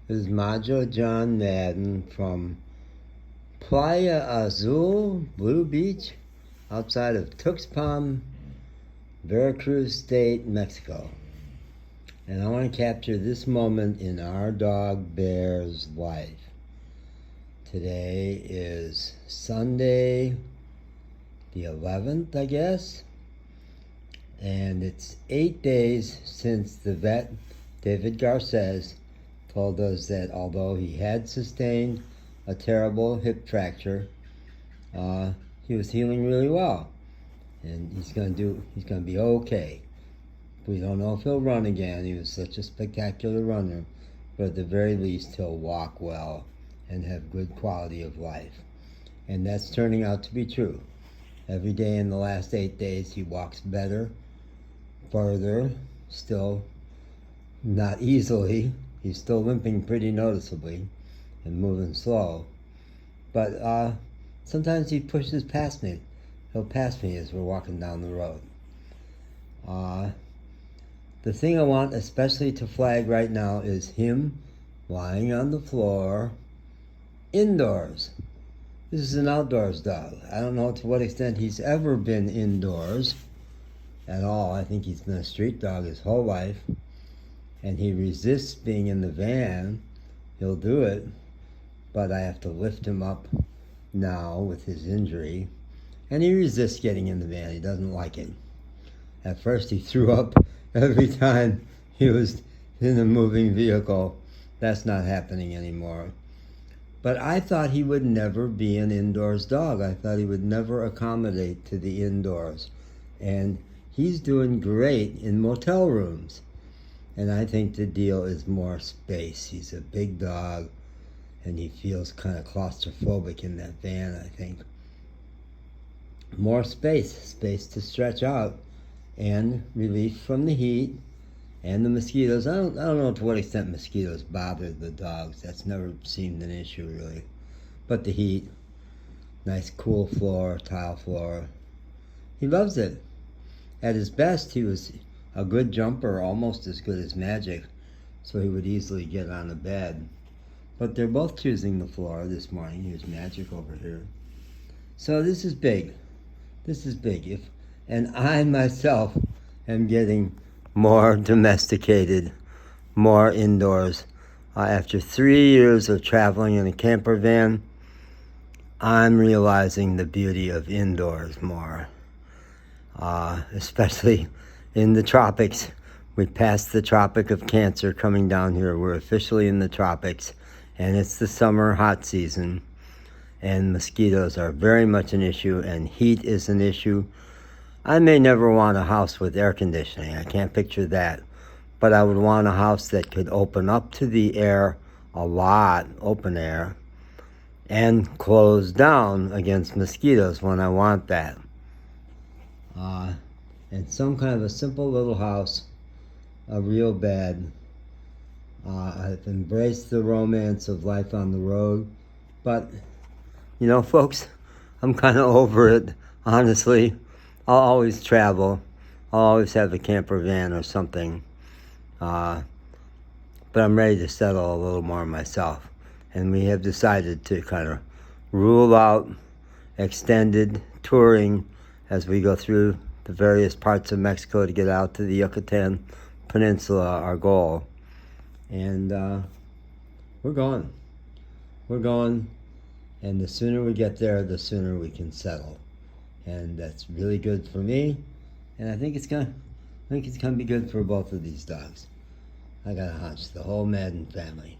This is Majo John Madden from Playa Azul, Blue Beach, outside of Tuxpan, Veracruz State, Mexico. And I want to capture this moment in our dog Bear's life. Today is Sunday, the 11th, I guess. And it's 8 days since the vet, David Garces, told us that although he had sustained a terrible hip fracture, he was healing really well, and he's going to be okay. We don't know if he'll run again. He was such a spectacular runner, but at the very least he'll walk well and have good quality of life. And that's turning out to be true. Every day in the last 8 days he walks better, further, still not easily. He's still limping pretty noticeably and moving slow. But sometimes he pushes past me. He'll pass me as we're walking down the road. The thing I want especially to flag right now is him lying on the floor indoors. This is an outdoors dog. I don't know to what extent he's ever been indoors at all. I think he's been a street dog his whole life. And he resists being in the van. He'll do it, but I have to lift him up now with his injury. And he resists getting in the van. He doesn't like it. At first he threw up every time he was in a moving vehicle. That's not happening anymore. But I thought he would never be an indoors dog. I thought he would never accommodate to the indoors. And he's doing great in motel rooms. And I think the deal is more space. He's a big dog, and he feels kind of claustrophobic in that van, I think. More space to stretch out, and relief from the heat and the mosquitoes. I don't know to what extent mosquitoes bother the dogs. That's never seemed an issue, really. But the heat, nice cool floor, tile floor. He loves it. At his best, he was a good jumper, almost as good as Magic, so he would easily get on a bed. But they're both choosing the floor this morning. Here's Magic over here. So this is big. This is big. And I myself am getting more domesticated, more indoors. After 3 years of traveling in a camper van, I'm realizing the beauty of indoors more, especially in the tropics. We passed the Tropic of Cancer coming down here. We're officially in the tropics, and it's the summer hot season, and mosquitoes are very much an issue, and heat is an issue. I may never want a house with air conditioning. I can't picture that, but I would want a house that could open up to the air a lot, open air, and close down against mosquitoes when I want that. And some kind of a simple little house, a real bed. I've embraced the romance of life on the road, but, you know, folks, I'm kind of over it, honestly. I'll always travel. I'll always have a camper van or something. But I'm ready to settle a little more myself. And we have decided to kind of rule out extended touring as we go through the various parts of Mexico to get out to the Yucatan Peninsula, our goal. And we're going. We're going, and the sooner we get there, the sooner we can settle. And that's really good for me, and I think it's gonna be good for both of these dogs. I got a hunch, the whole Madden family.